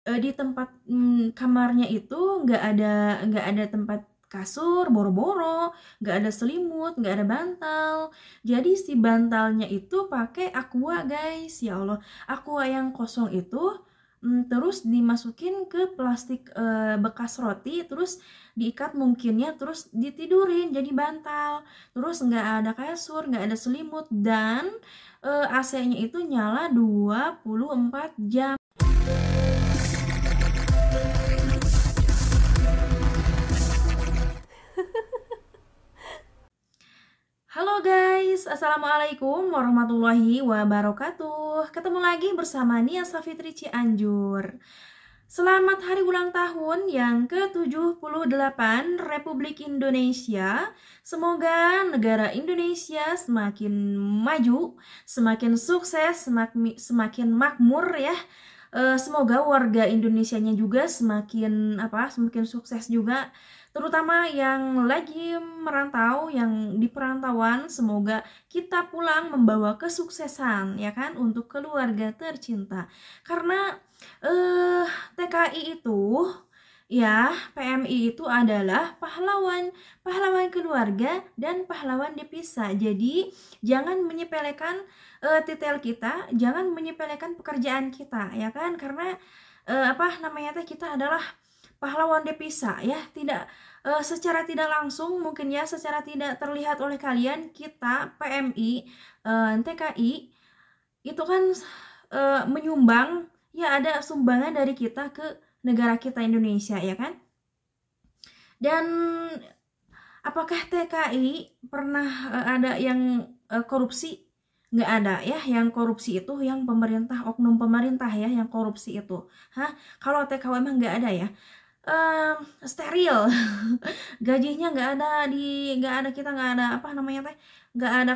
di tempat kamarnya itu nggak ada tempat kasur, boro-boro, nggak ada selimut, nggak ada bantal. Jadi si bantalnya itu pakai aqua guys, ya Allah, aqua yang kosong itu terus dimasukin ke plastik bekas roti, terus diikat mungkinnya, terus ditidurin jadi bantal. Terus nggak ada kasur, nggak ada selimut, dan AC-nya itu nyala 24 jam. Halo guys, Assalamualaikum warahmatullahi wabarakatuh. Ketemu lagi bersama Nia Safitri Cianjur. Selamat hari ulang tahun yang ke-78 Republik Indonesia. Semoga negara Indonesia semakin maju, semakin sukses, semakin makmur ya. Semoga warga Indonesianya juga semakin sukses juga, terutama yang lagi merantau, yang di perantauan. Semoga kita pulang membawa kesuksesan ya kan untuk keluarga tercinta. Karena TKI itu ya, PMI itu adalah pahlawan, pahlawan keluarga dan pahlawan devisa. Jadi jangan menyepelekan titel kita, jangan menyepelekan pekerjaan kita ya kan, karena kita adalah pahlawan devisa ya. Tidak secara tidak langsung mungkin ya, secara tidak terlihat oleh kalian, kita PMI, TKI itu kan menyumbang ya, ada sumbangan dari kita ke negara kita Indonesia ya kan. Dan apakah TKI pernah ada yang korupsi? Nggak ada ya. Yang korupsi itu yang pemerintah, oknum pemerintah ya yang korupsi itu. Kalau TKW emang nggak ada ya. Steril. Gajinya nggak ada nggak ada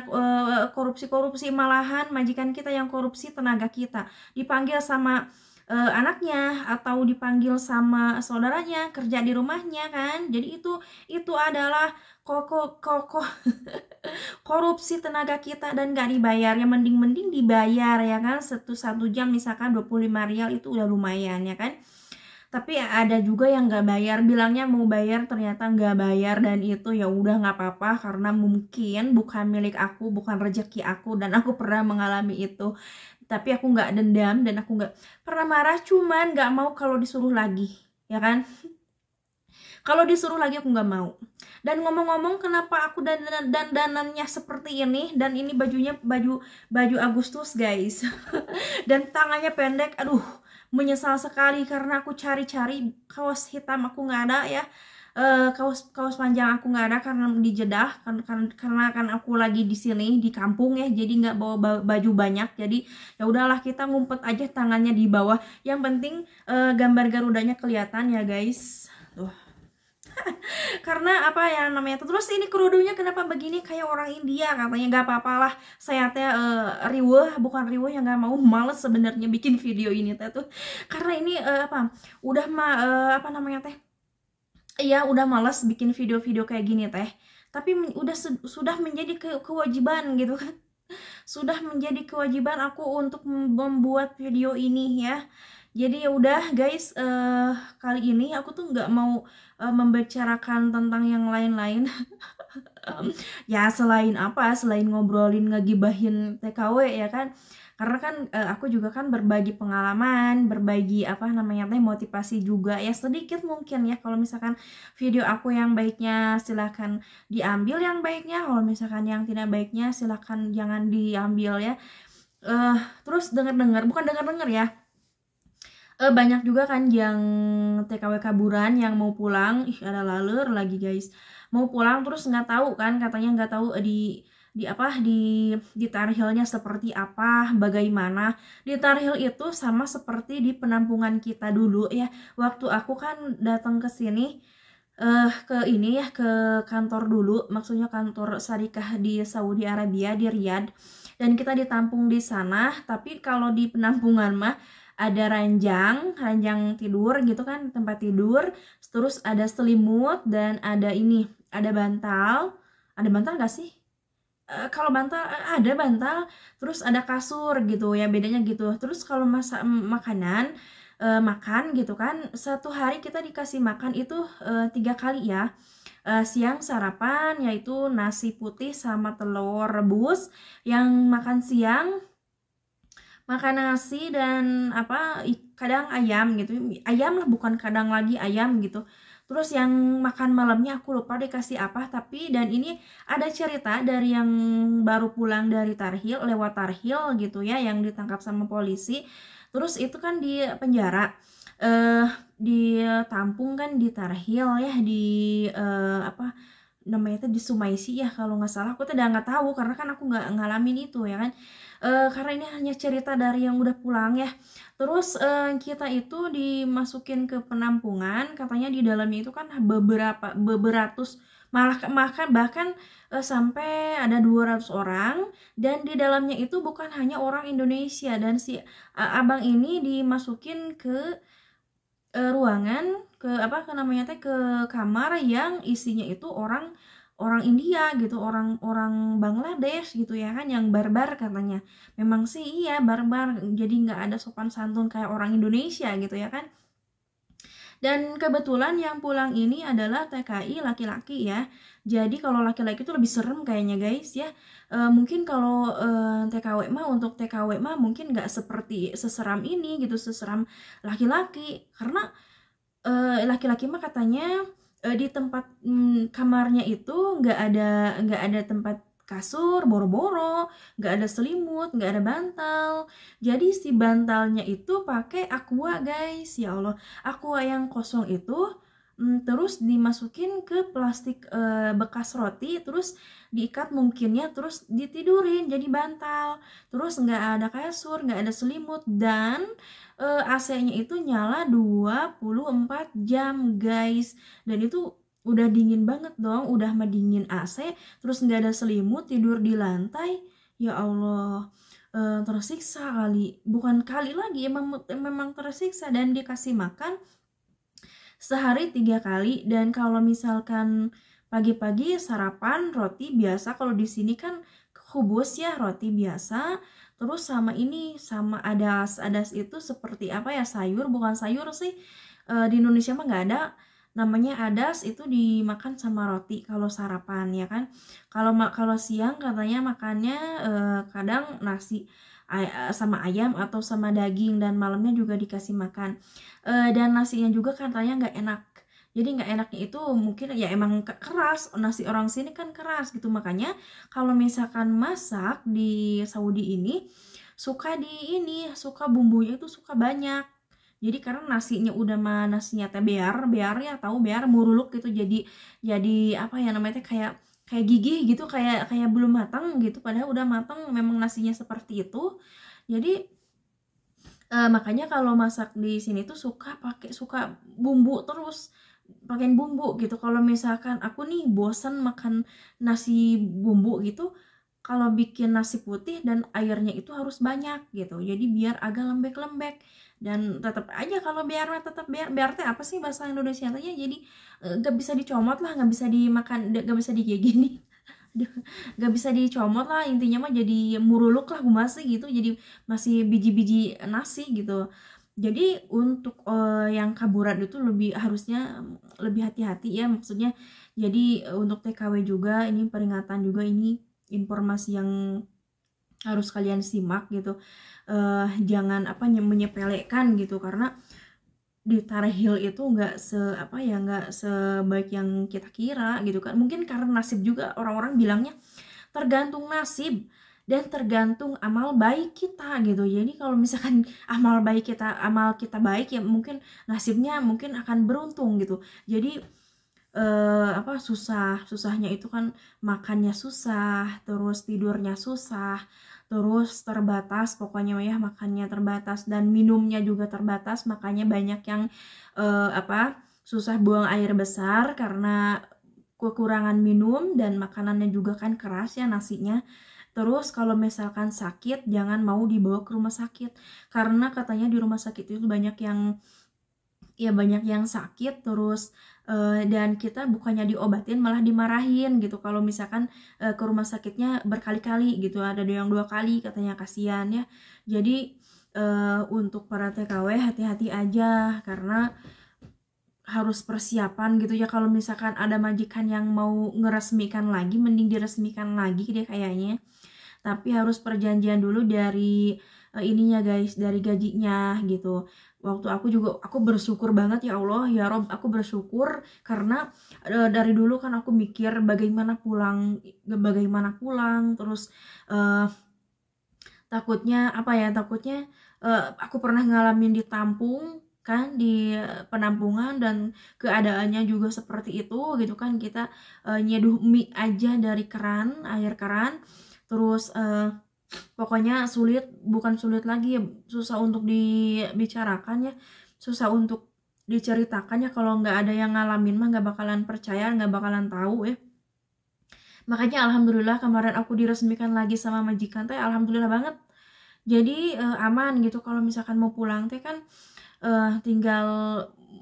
korupsi, malahan majikan kita yang korupsi tenaga kita, dipanggil sama anaknya atau dipanggil sama saudaranya kerja di rumahnya kan. Jadi itu adalah kokoh korupsi tenaga kita dan gak dibayar. Ya mending dibayar ya kan, satu jam misalkan 25 rial itu udah lumayan ya kan. Tapi ada juga yang nggak bayar, bilangnya mau bayar ternyata nggak bayar, dan itu ya udah nggak apa-apa karena mungkin bukan milik aku, bukan rezeki aku, dan aku pernah mengalami itu. Tapi aku nggak dendam dan aku nggak pernah marah, cuman nggak mau kalau disuruh lagi ya kan. Kalau disuruh lagi aku nggak mau. Dan ngomong-ngomong, kenapa aku dandanannya seperti ini, dan ini bajunya baju Agustus guys. Dan tangannya pendek, aduh menyesal sekali karena aku cari-cari kaos hitam, aku nggak ada ya. Kaos panjang aku nggak ada karena di Jeddah, karena kan aku lagi di sini di kampung ya, jadi nggak bawa baju banyak. Jadi ya udahlah, kita ngumpet aja tangannya di bawah, yang penting gambar Garudanya kelihatan ya guys tuh. Karena apa ya namanya tuh. Terus ini kerudunya kenapa begini kayak orang India, katanya nggak apa-apalah. Saya teh riweuh, bukan riweuh yang nggak mau, males sebenarnya bikin video ini teh tuh, karena ini udah iya udah males bikin video-video kayak gini teh. Tapi sudah menjadi kewajiban gitu kan. Sudah menjadi kewajiban aku untuk membuat video ini ya. Jadi ya udah guys, kali ini aku tuh nggak mau membicarakan tentang yang lain-lain. Ya selain ngobrolin ngegibahin TKW ya kan. Karena kan aku juga kan berbagi pengalaman, berbagi motivasi juga ya, sedikit mungkin ya. Kalau misalkan video aku yang baiknya silahkan diambil yang baiknya, kalau misalkan yang tidak baiknya silahkan jangan diambil ya. Terus bukan dengar ya, banyak juga kan yang TKW kaburan yang mau pulang. Ih, ada laler lagi guys, mau pulang terus nggak tahu kan, katanya nggak tahu di tarhilnya seperti apa, bagaimana. Di tarhil itu sama seperti di penampungan kita dulu ya. Waktu aku kan datang ke sini, ke ini ya, ke kantor dulu, maksudnya kantor Syarikah di Saudi Arabia di Riyadh, dan kita ditampung di sana. Tapi kalau di penampungan mah ada ranjang tidur gitu kan, tempat tidur, terus ada selimut, dan ada bantal. Ada bantal gak sih? Kalau bantal ada bantal, terus ada kasur gitu ya, bedanya gitu. Terus kalau masak makanan, makan gitu kan. Satu hari kita dikasih makan itu 3 kali ya. Siang sarapan yaitu nasi putih sama telur rebus. Yang makan siang makan nasi dan kadang ayam gitu, ayam lah, bukan kadang lagi ayam gitu. Terus yang makan malamnya aku lupa dikasih apa, tapi dan ini ada cerita dari yang baru pulang dari Tarhil, lewat Tarhil gitu ya, yang ditangkap sama polisi. Terus itu kan di penjara, ditampung kan di Tarhil ya, di namanya itu di Sumaisi ya kalau nggak salah. Aku tuh udah nggak tahu karena kan aku nggak ngalamin itu ya kan. Karena ini hanya cerita dari yang udah pulang ya. Terus kita itu dimasukin ke penampungan, katanya di dalamnya itu kan beberatus, malah bahkan sampai ada 200 orang, dan di dalamnya itu bukan hanya orang Indonesia, dan si abang ini dimasukin ke ruangan, ke namanya teh, ke kamar yang isinya itu orang India gitu, orang Bangladesh gitu ya kan, yang barbar katanya. Memang sih iya barbar, jadi nggak ada sopan santun kayak orang Indonesia gitu ya kan. Dan kebetulan yang pulang ini adalah TKI laki-laki ya. Jadi kalau laki-laki itu lebih serem kayaknya guys ya. Mungkin kalau TKW mah, untuk TKW mah mungkin nggak seperti seseram ini gitu, seseram laki-laki. Karena laki-laki mah katanya di tempat kamarnya itu nggak ada tempat kasur, boro-boro, nggak ada selimut, nggak ada bantal. Jadi si bantalnya itu pakai aqua guys, ya Allah, aqua yang kosong itu. Terus dimasukin ke plastik bekas roti, terus diikat mungkinnya, terus ditidurin jadi bantal. Terus nggak ada kasur, nggak ada selimut, dan AC-nya itu nyala 24 jam guys. Dan itu udah dingin banget dong, udah mah dingin AC, terus nggak ada selimut, tidur di lantai. Ya Allah, tersiksa kali, bukan kali lagi, memang tersiksa. Dan dikasih makan sehari 3 kali. Dan kalau misalkan pagi-pagi sarapan roti biasa, kalau di sini kan khubus ya, roti biasa. Terus sama ini, sama adas itu seperti apa ya, sayur, bukan sayur sih, di Indonesia mah nggak ada namanya adas, itu dimakan sama roti kalau sarapan ya kan. Kalau siang katanya makannya kadang nasi sama ayam atau sama daging, dan malamnya juga dikasih makan. Dan nasinya juga katanya nggak enak. Jadi nggak enaknya itu mungkin ya emang keras, nasi orang sini kan keras gitu. Makanya kalau misalkan masak di Saudi ini suka bumbunya itu suka banyak. Jadi karena nasinya udah mah nasinya teh bear ya, tahu bear muruluk gitu, jadi apa ya namanya teh, kayak gigih gitu, kayak belum matang gitu, padahal udah matang, memang nasinya seperti itu. Jadi makanya kalau masak di sini tuh suka bumbu, terus pakein bumbu gitu. Kalau misalkan aku nih bosan makan nasi bumbu gitu, kalau bikin nasi putih dan airnya itu harus banyak gitu, jadi biar agak lembek-lembek. Dan tetap aja kalau tetap teh apa sih bahasa Indonesia tanya, jadi gak bisa dicomot lah, gak bisa dimakan, gak bisa kayak gini. Gak bisa dicomot lah, intinya mah jadi muruluk lah masih gitu, jadi masih biji-biji nasi gitu. Jadi untuk yang kaburan itu harusnya lebih hati-hati ya, maksudnya. Jadi untuk TKW juga ini peringatan juga, ini informasi yang harus kalian simak gitu. Jangan menyepelekan gitu, karena di Tarhil itu nggak sebaik yang kita kira gitu kan. Mungkin karena nasib juga, orang-orang bilangnya tergantung nasib dan tergantung amal baik kita gitu. Jadi kalau misalkan amal kita baik ya, mungkin nasibnya mungkin akan beruntung gitu. Jadi susahnya itu kan makannya susah, terus tidurnya susah, terus terbatas, pokoknya ya makannya terbatas, dan minumnya juga terbatas. Makanya banyak yang susah buang air besar karena kekurangan minum, dan makanannya juga kan keras ya nasinya. Terus kalau misalkan sakit, jangan mau dibawa ke rumah sakit, karena katanya di rumah sakit itu banyak yang sakit. Terus dan kita bukannya diobatin malah dimarahin gitu kalau misalkan ke rumah sakitnya berkali-kali gitu, ada yang 2 kali katanya, kasihan ya. Jadi untuk para TKW hati-hati aja, karena harus persiapan gitu ya. Kalau misalkan ada majikan yang mau ngeresmikan lagi, mending diresmikan lagi deh kayaknya. Tapi harus perjanjian dulu dari ininya guys, dari gajinya gitu. Waktu aku bersyukur banget, ya Allah ya Rob, aku bersyukur karena dari dulu kan aku mikir bagaimana pulang terus takutnya aku pernah ngalamin ditampung kan di penampungan, dan keadaannya juga seperti itu gitu kan. Kita nyeduh mie aja dari air keran, terus pokoknya bukan sulit lagi ya, susah untuk dibicarakan ya, susah untuk diceritakan ya. Kalau nggak ada yang ngalamin mah nggak bakalan percaya, nggak bakalan tahu ya. Makanya alhamdulillah kemarin aku diresmikan lagi sama majikan teh, alhamdulillah banget. Jadi aman gitu. Kalau misalkan mau pulang teh kan tinggal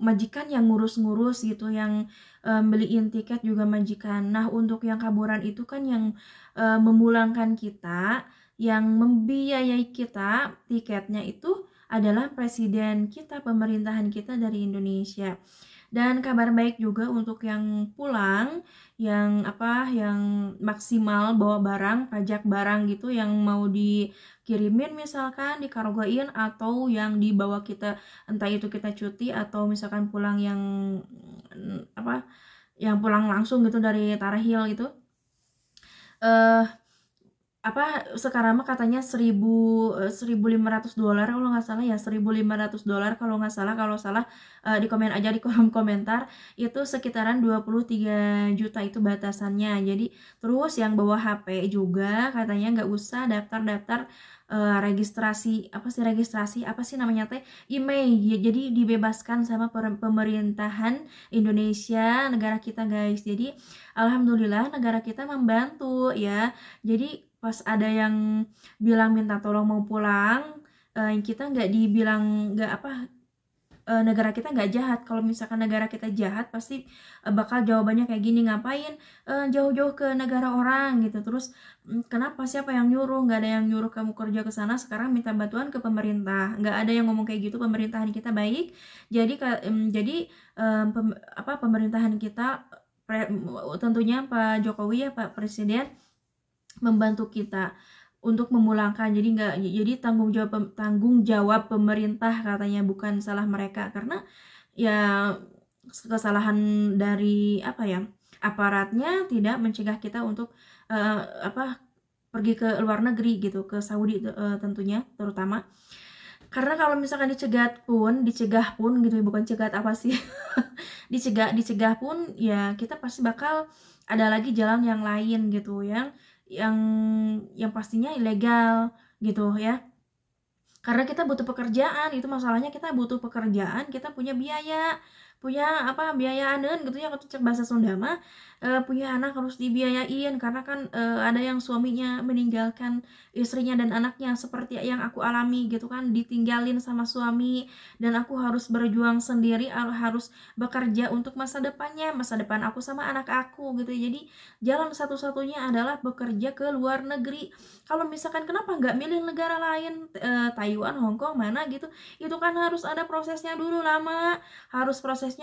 majikan yang ngurus-ngurus gitu, yang beliin tiket juga majikan. Nah, untuk yang kaburan itu kan yang memulangkan kita, yang membiayai kita tiketnya itu adalah presiden kita, pemerintahan kita dari Indonesia. Dan kabar baik juga untuk yang pulang, yang maksimal bawa barang, pajak barang gitu, yang mau dikirimin misalkan, dikargoin, atau yang dibawa kita, entah itu kita cuti atau misalkan pulang yang pulang langsung gitu dari Tarhil gitu. Sekarang mah katanya $1.500 kalau nggak salah ya, $1.500 kalau nggak salah. Kalau salah di komen aja di kolom komentar. Itu sekitaran 23 juta itu batasannya. Jadi terus yang bawa HP juga katanya nggak usah daftar registrasi namanya teh, email ya. Jadi dibebaskan sama pemerintahan Indonesia, negara kita guys. Jadi alhamdulillah negara kita membantu ya. Jadi pas ada yang bilang minta tolong mau pulang, kita nggak dibilang negara kita nggak jahat. Kalau misalkan negara kita jahat, pasti bakal jawabannya kayak gini, ngapain jauh-jauh ke negara orang gitu. Terus kenapa, siapa yang nyuruh? Nggak ada yang nyuruh kamu kerja ke sana, sekarang minta bantuan ke pemerintah. Nggak ada yang ngomong kayak gitu. Pemerintahan kita baik. Jadi pemerintahan kita, tentunya Pak Jokowi ya, Pak Presiden, membantu kita untuk memulangkan. Jadi tanggung jawab pemerintah katanya, bukan salah mereka. Karena ya kesalahan dari aparatnya tidak mencegah kita untuk pergi ke luar negeri gitu, ke Saudi tentunya terutama. Karena kalau misalkan dicegah pun gitu, bukan cegat apa sih dicegah pun ya, kita pasti bakal ada lagi jalan yang lain gitu, yang pastinya ilegal gitu ya. Karena kita butuh pekerjaan, itu masalahnya. Kita butuh pekerjaan, kita punya biaya biayaan gitu ya, kalau cek bahasa Sunda mah, punya anak harus dibiayain. Karena kan ada yang suaminya meninggalkan istrinya dan anaknya, seperti yang aku alami gitu kan, ditinggalin sama suami, dan aku harus berjuang sendiri, harus bekerja untuk masa depan aku sama anak aku gitu. Jadi jalan satu-satunya adalah bekerja ke luar negeri. Kalau misalkan kenapa nggak milih negara lain, Taiwan, Hong Kong, mana gitu. Itu kan harus ada prosesnya dulu, lama. Harus prosesnya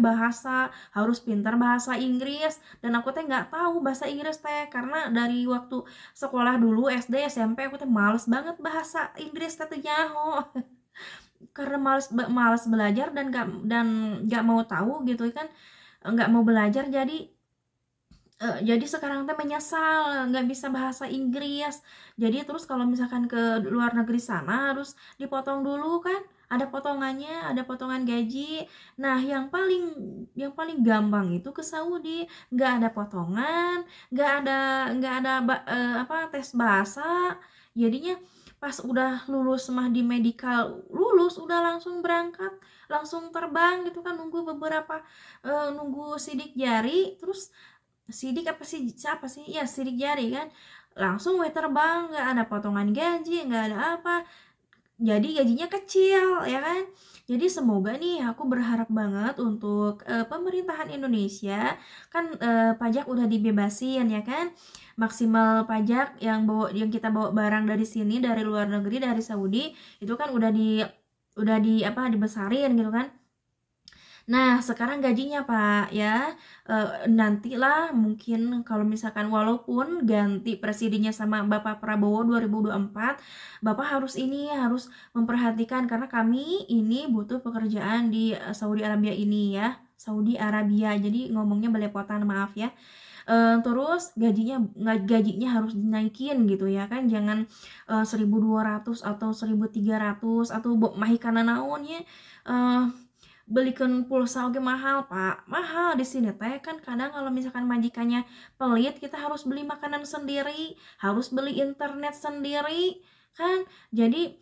bahasa, harus pintar bahasa Inggris. Dan aku teh nggak tahu bahasa Inggris teh, karena dari waktu sekolah dulu SD SMP aku teh males banget bahasa Inggris teh nyaho. Karena males belajar dan nggak mau tahu gitu kan, nggak mau belajar. Jadi sekarang teh menyesal nggak bisa bahasa Inggris. Jadi terus kalau misalkan ke luar negeri sana harus dipotong dulu kan, ada potongannya, ada potongan gaji. Nah, yang paling gampang itu ke Saudi, nggak ada potongan, nggak ada tes bahasa. Jadinya pas udah lulus mah, di medical lulus udah langsung berangkat, langsung terbang gitu kan. Nunggu sidik jari, terus sidik sidik jari kan, langsung terbang, nggak ada potongan gaji, nggak ada apa. jadi gajinya kecil ya kan. Jadi semoga nih, aku berharap banget untuk pemerintahan Indonesia kan, pajak udah dibebasin ya kan, maksimal pajak yang kita bawa barang dari sini, dari luar negeri, dari Saudi itu kan udah di apa, dibesarin gitu kan. Nah, sekarang gajinya Pak ya, nantilah mungkin kalau misalkan walaupun ganti presidennya sama Bapak Prabowo 2024, Bapak harus memperhatikan karena kami ini butuh pekerjaan di Saudi Arabia ini ya, Saudi Arabia. Jadi ngomongnya belepotan, maaf ya. Terus gajinya harus dinaikin gitu ya kan, jangan 1.200 atau 1.300 atau mahikana naon ya, belikan pulsa oke mahal Pak, mahal di sini teh kan. Kadang kalau misalkan majikannya pelit, kita harus beli makanan sendiri, harus beli internet sendiri kan. Jadi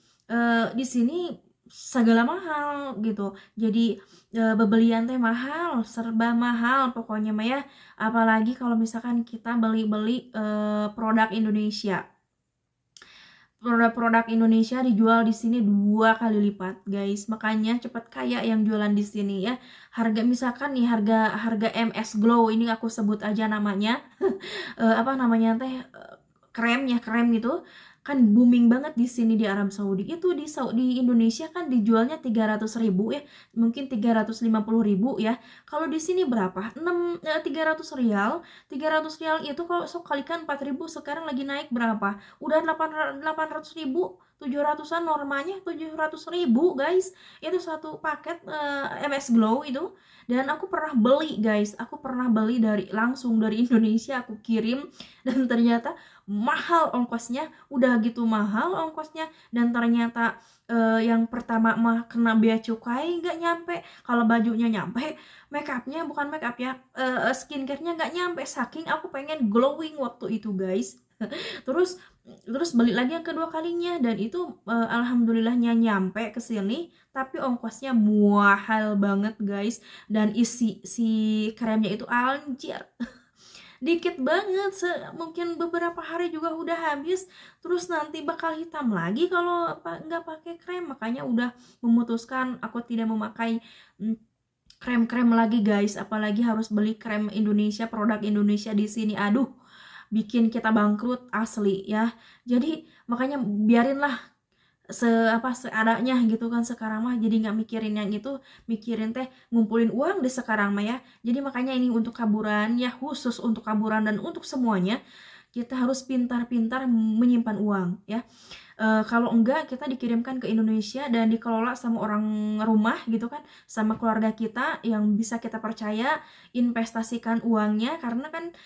di sini segala mahal gitu. Jadi bebelian teh mahal, serba mahal pokoknya mah ya. Apalagi kalau misalkan kita beli produk Indonesia. Produk-produk Indonesia dijual di sini 2 kali lipat, guys. Makanya cepet kaya yang jualan di sini ya. Harga misalkan nih, harga MS Glow ini aku sebut aja namanya. Apa namanya teh, krem gitu kan booming banget di sini di Arab Saudi. Itu di Indonesia kan dijualnya 300.000 ya, mungkin 350.000 ya. Kalau di sini berapa? 300 rial. 300 rial itu kalau sok kalikan 4.000, sekarang lagi naik berapa? Udah 800.000, 700-an, normalnya 700.000 guys. Itu satu paket MS Glow itu. Dan aku pernah beli guys, aku pernah beli langsung dari Indonesia, aku kirim, dan ternyata mahal ongkosnya, udah gitu mahal ongkosnya. Dan ternyata yang pertama mah kena bea cukai nggak nyampe, kalau bajunya nyampe, bukan make up ya, skincare-nya nggak nyampe, saking aku pengen glowing waktu itu guys. terus beli lagi yang kedua kalinya, dan itu alhamdulillahnya nyampe ke sini, tapi ongkosnya mahal banget guys. Dan isi si kremnya itu anjir dikit banget, mungkin beberapa hari juga udah habis. Terus nanti bakal hitam lagi kalau nggak pakai krem. Makanya udah memutuskan aku tidak memakai krem-krem lagi guys, apalagi harus beli krem Indonesia, produk Indonesia di sini. Aduh, bikin kita bangkrut asli ya. Jadi makanya biarinlah seadanya gitu kan sekarang mah. Jadi nggak mikirin yang itu, mikirin teh ngumpulin uang di sekarang mah ya. Jadi makanya ini untuk kaburan ya, khusus untuk kaburan dan untuk semuanya kita harus pintar-pintar menyimpan uang ya. Kalau enggak, kita dikirimkan ke Indonesia dan dikelola sama orang rumah gitu kan, sama keluarga kita yang bisa kita percaya, investasikan uangnya. Karena kan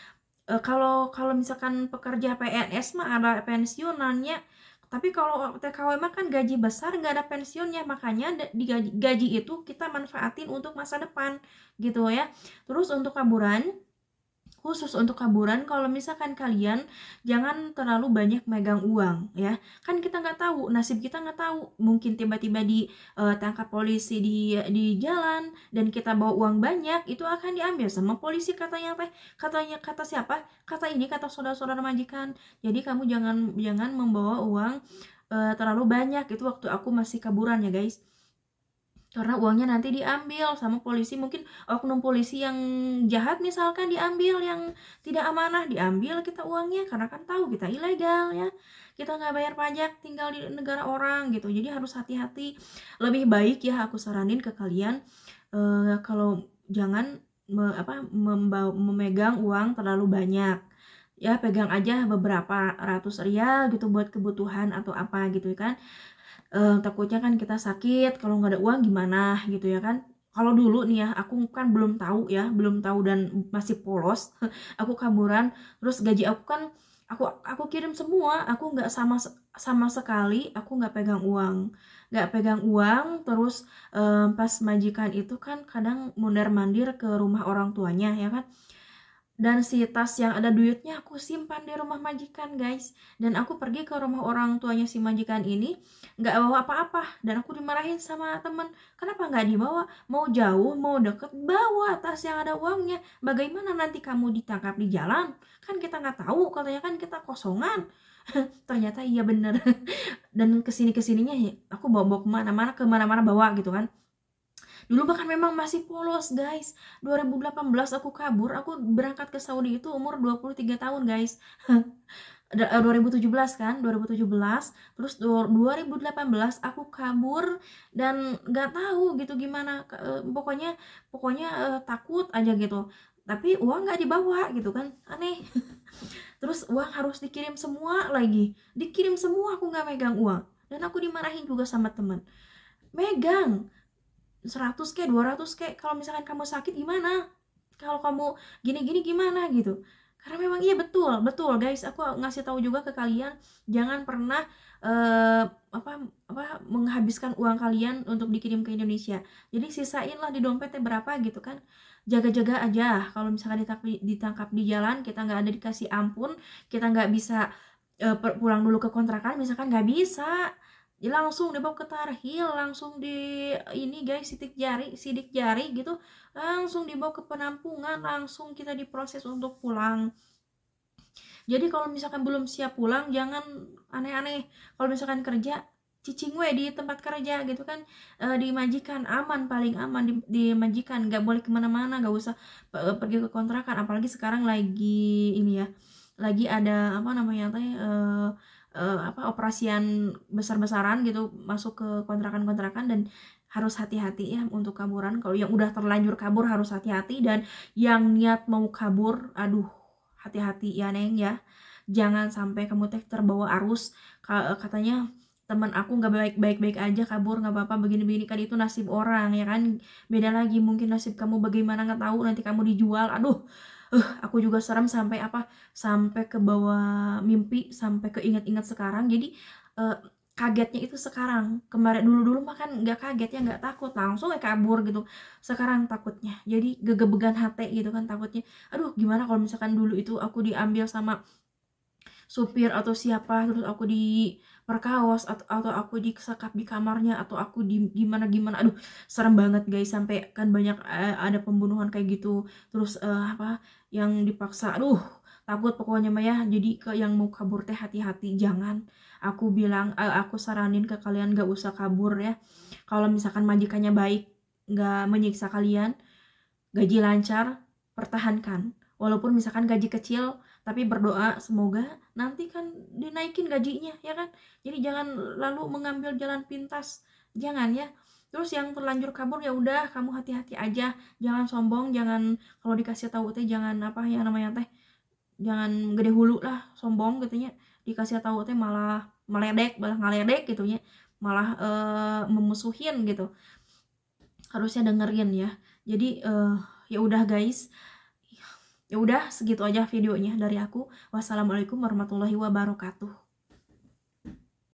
kalau misalkan pekerja PNS mah ada pensiunannya, tapi kalau TKW mah kan gaji besar nggak ada pensiunnya. Makanya di gaji itu kita manfaatin untuk masa depan gitu ya. Terus untuk kaburan, khusus untuk kaburan, kalau misalkan kalian jangan terlalu banyak megang uang ya. Kan kita nggak tahu, nasib kita nggak tahu, mungkin tiba-tiba ditangkap polisi di jalan dan kita bawa uang banyak, itu akan diambil sama polisi kata siapa, kata saudara-saudara majikan. Jadi kamu jangan membawa uang terlalu banyak. Itu waktu aku masih kaburan ya guys, karena uangnya nanti diambil sama polisi. Mungkin oknum polisi yang jahat misalkan diambil, yang tidak amanah diambil kita uangnya, karena kan tahu kita ilegal ya, kita nggak bayar pajak, tinggal di negara orang gitu. Jadi harus hati-hati. Lebih baik ya aku saranin ke kalian, kalau jangan memegang uang terlalu banyak ya. Pegang aja beberapa ratus rial gitu buat kebutuhan atau apa gitu kan. Takutnya kan kita sakit, kalau nggak ada uang gimana gitu ya kan. Kalau dulu nih ya, aku kan belum tahu dan masih polos. Aku kaburan, terus gaji aku kan aku kirim semua, aku nggak sama sekali aku nggak pegang uang. Terus pas majikan itu kan kadang mondar mandir ke rumah orang tuanya ya kan, Dan si tas yang ada duitnya aku simpan di rumah majikan guys. Dan aku pergi ke rumah orang tuanya si majikan ini nggak bawa apa-apa. Dan aku dimarahin sama temen, kenapa nggak dibawa? Mau jauh mau deket bawa tas yang ada uangnya. Bagaimana nanti kamu ditangkap di jalan? Kan kita nggak tahu, katanya kan kita kosongan. Ternyata iya bener. Dan kesininya ya, aku bawa kemana-mana bawa gitu kan. Dulu bahkan memang masih polos guys. 2018 aku kabur, aku berangkat ke Saudi itu umur 23 tahun guys. 2017 kan, 2017. Terus 2018 aku kabur dan nggak tahu gitu gimana. Pokoknya takut aja gitu. Tapi uang nggak dibawa gitu kan, aneh. Terus uang harus dikirim semua lagi. Dikirim semua, aku nggak megang uang. Dan aku dimarahin juga sama temen. Megang 100 ke 200 ke, kalau misalkan kamu sakit gimana, kalau kamu gini-gini gimana gitu. Karena memang iya betul guys, aku ngasih tahu juga ke kalian, jangan pernah menghabiskan uang kalian untuk dikirim ke Indonesia. Jadi sisainlah di dompetnya berapa gitu kan. Jaga-jaga aja, kalau misalkan ditangkap di jalan, kita nggak ada dikasih ampun, kita nggak bisa pulang dulu ke kontrakan misalkan, nggak bisa. Langsung dibawa ke tarhil, langsung di ini guys, sidik jari gitu, langsung dibawa ke penampungan, langsung kita diproses untuk pulang. Jadi kalau misalkan belum siap pulang jangan aneh-aneh. Kalau misalkan kerja, cicing we di tempat kerja gitu kan, di majikan aman, paling aman di majikan, nggak boleh kemana-mana, nggak usah pergi ke kontrakan. Apalagi sekarang lagi ini ya, lagi ada apa namanya operasian besar-besaran gitu, masuk ke kontrakan-kontrakan, dan harus hati-hati ya untuk kaburan. Kalau yang udah terlanjur kabur harus hati-hati, dan yang niat mau kabur, aduh hati-hati ya Neng ya, jangan sampai kamu terbawa arus. Katanya teman aku nggak baik-baik aja kabur, nggak apa-apa begini-begini, kan itu nasib orang ya kan, beda lagi mungkin nasib kamu bagaimana, nggak tahu nanti kamu dijual. Aduh, aku juga serem sampai sampai ke bawah mimpi, sampai keinget-inget sekarang. Jadi kagetnya itu sekarang. Kemarin dulu mah kan nggak kaget ya, nggak takut, langsung kabur gitu. Sekarang takutnya, jadi gegebegan hati gitu kan, takutnya aduh gimana kalau misalkan dulu itu aku diambil sama supir atau siapa, terus aku diperkaos, atau aku disekap di kamarnya, atau aku di gimana. Aduh serem banget guys, sampai kan banyak ada pembunuhan kayak gitu. Terus yang dipaksa, aduh takut pokoknya mah ya. Jadi yang mau kabur teh hati-hati, jangan. Aku bilang, aku saranin ke kalian gak usah kabur ya. Kalau misalkan majikannya baik, gak menyiksa kalian, gaji lancar, pertahankan. Walaupun misalkan gaji kecil, tapi berdoa semoga nanti kan dinaikin gajinya ya kan. Jadi jangan lalu mengambil jalan pintas, jangan ya. Terus yang terlanjur kabur ya udah, kamu hati-hati aja, jangan sombong, jangan kalau dikasih tahu teh jangan jangan gede hulu lah, sombong gitu ya. Dikasih tahu teh malah ngaledek gitu ya, malah memusuhin gitu. Harusnya dengerin ya. Jadi ya udah guys, ya udah segitu aja videonya dari aku. Wassalamualaikum warahmatullahi wabarakatuh.